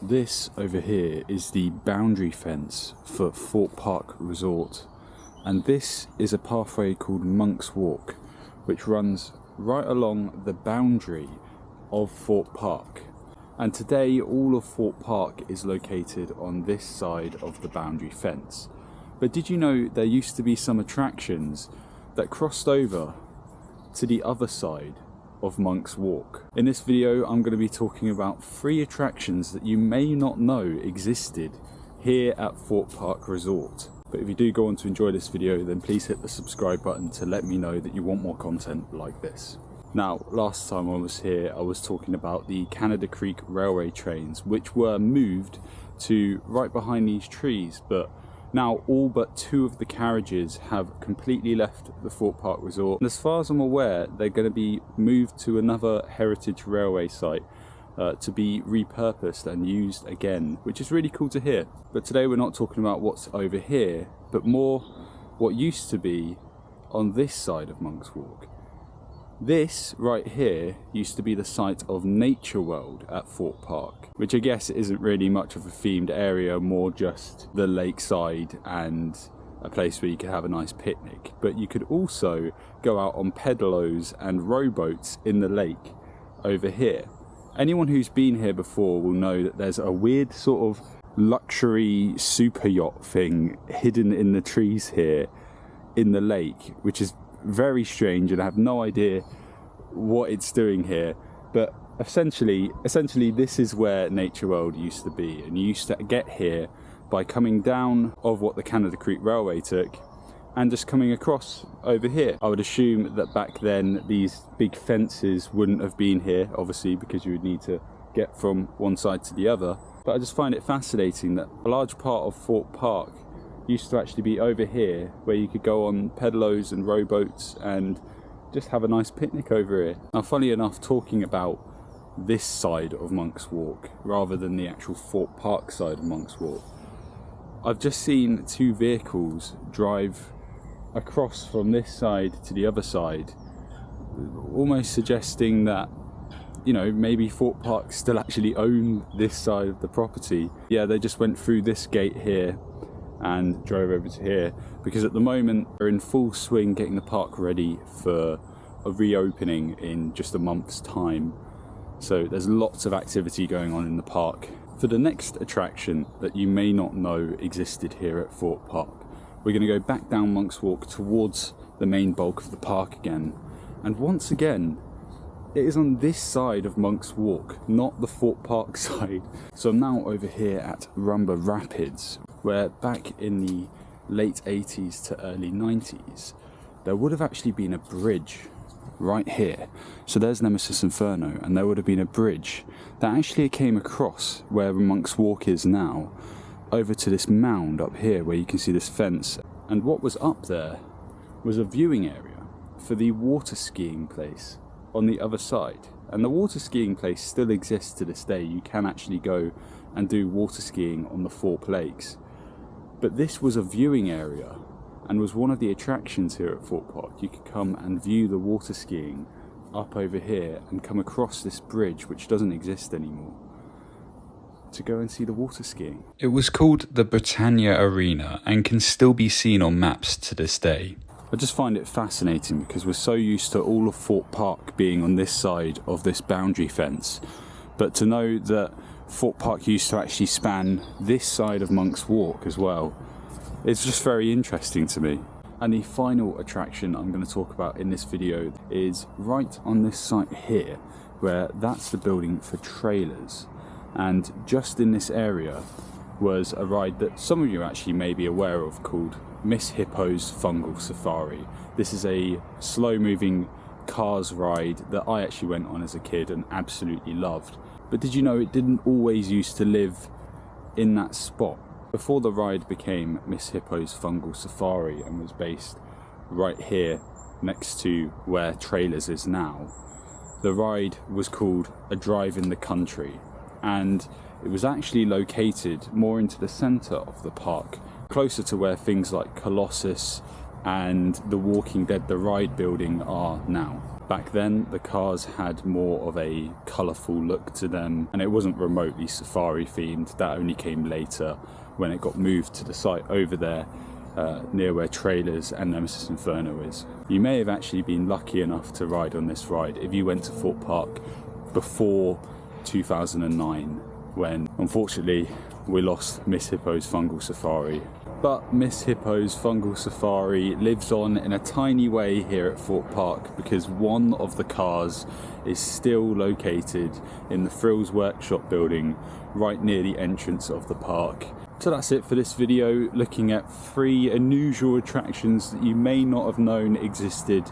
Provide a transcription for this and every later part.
This over here is the boundary fence for Thorpe Park Resort, and this is a pathway called Monk's Walk, which runs right along the boundary of Thorpe Park. And today all of Thorpe Park is located on this side of the boundary fence. But did you know there used to be some attractions that crossed over to the other side of Monk's Walk? In this video I'm going to be talking about 3 attractions that you may not know existed here at Thorpe Park Resort. But if you do go on to enjoy this video, then please hit the subscribe button to let me know that you want more content like this. Now, last time I was here I was talking about the Canada Creek railway trains, which were moved to right behind these trees, but now all but 2 of the carriages have completely left the Thorpe Park Resort. And as far as I'm aware, they're going to be moved to another heritage railway site to be repurposed and used again, which is really cool to hear. But today we're not talking about what's over here, but more what used to be on this side of Monk's Walk. This right here used to be the site of Nature World at Thorpe Park, which I guess isn't really much of a themed area, more just the lakeside and a place where you could have a nice picnic. But you could also go out on pedalos and rowboats in the lake over here. Anyone who's been here before will know that there's a weird sort of luxury super yacht thing hidden in the trees here in the lake, which is very strange, and I have no idea what it's doing here. But essentially this is where Nature World used to be, and you used to get here by coming down of what the Canada Creek Railway took and just coming across over here. I would assume that back then these big fences wouldn't have been here, obviously, because you would need to get from one side to the other. But I just find it fascinating that a large part of Thorpe Park used to actually be over here, where you could go on pedalos and rowboats and just have a nice picnic over here. Now, funny enough, talking about this side of Monk's Walk rather than the actual Thorpe Park side of Monk's Walk, I've just seen 2 vehicles drive across from this side to the other side, almost suggesting that, you know, maybe Thorpe Park still actually own this side of the property. Yeah, they just went through this gate here and drove over to here, because at the moment they're in full swing getting the park ready for a reopening in just a month's time. So there's lots of activity going on in the park. For the next attraction that you may not know existed here at Thorpe Park, we're going to go back down Monk's Walk towards the main bulk of the park again. And once again, it is on this side of Monk's Walk, not the Thorpe Park side. So I'm now over here at Rumba Rapids, where back in the late 80s to early 90s, there would have actually been a bridge right here. So there's Nemesis Inferno, and there would have been a bridge that actually came across where Monk's Walk is now, over to this mound up here where you can see this fence. And what was up there was a viewing area for the water skiing place on the other side. And the water skiing place still exists to this day. You can actually go and do water skiing on the Thorpe Lakes. But this was a viewing area and was one of the attractions here at Thorpe Park. You could come and view the water skiing up over here and come across this bridge, which doesn't exist anymore, to go and see the water skiing. It was called the Britannia Arena and can still be seen on maps to this day. I just find it fascinating because we're so used to all of Thorpe Park being on this side of this boundary fence, but to know that Thorpe Park used to actually span this side of Monk's Walk as well, it's just very interesting to me. And the final attraction I'm going to talk about in this video is right on this site here, where that's the building for trailers. And just in this area was a ride that some of you actually may be aware of, called Miss Hippos Fungal Safari. This is a slow moving cars ride that I actually went on as a kid and absolutely loved. But did you know it didn't always used to live in that spot? Before the ride became Miss Hippos Fungal Safari and was based right here next to where Trailers is now, the ride was called A Drive in the Country, and it was actually located more into the centre of the park, closer to where things like Colossus and The Walking Dead, the ride building, are now. Back then, the cars had more of a colourful look to them, and it wasn't remotely safari themed. That only came later when it got moved to the site over there, near where Trailers and Nemesis Inferno is. You may have actually been lucky enough to ride on this ride if you went to Thorpe Park before 2009, when unfortunately we lost Miss Hippo's Fungal Safari. But Miss Hippo's Fungal Safari lives on in a tiny way here at Thorpe Park, because one of the cars is still located in the Thrills Workshop building right near the entrance of the park. So that's it for this video, looking at 3 unusual attractions that you may not have known existed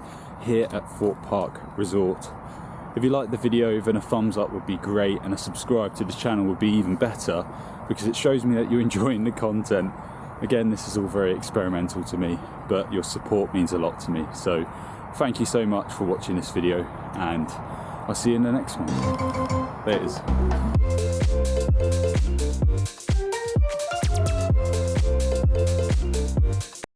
here at Thorpe Park Resort. If you liked the video, then a thumbs up would be great, and a subscribe to the channel would be even better, because it shows me that you're enjoying the content. Again, this is all very experimental to me, but your support means a lot to me. So thank you so much for watching this video, and I'll see you in the next one. There it is.